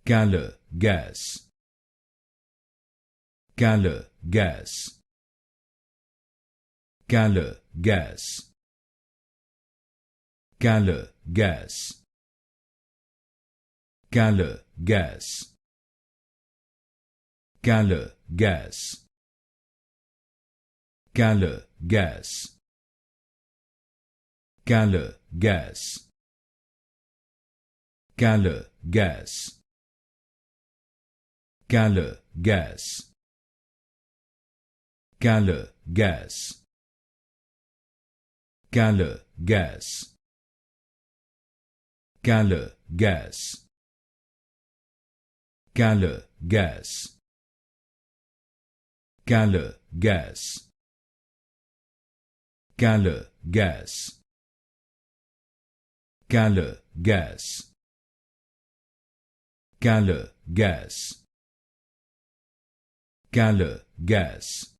Calor Gas. Calor Gas. Calor Gas. Calor Gas. Calor Gas. Calor Gas. Calor Gas. Calor Gas. Calor Gas. Calor Gas. Calor Gas. Calor Gas. Calor Gas. Calor Gas. Calor Gas. Calor Gas. Calor Gas. Calor Gas. Calor Gas.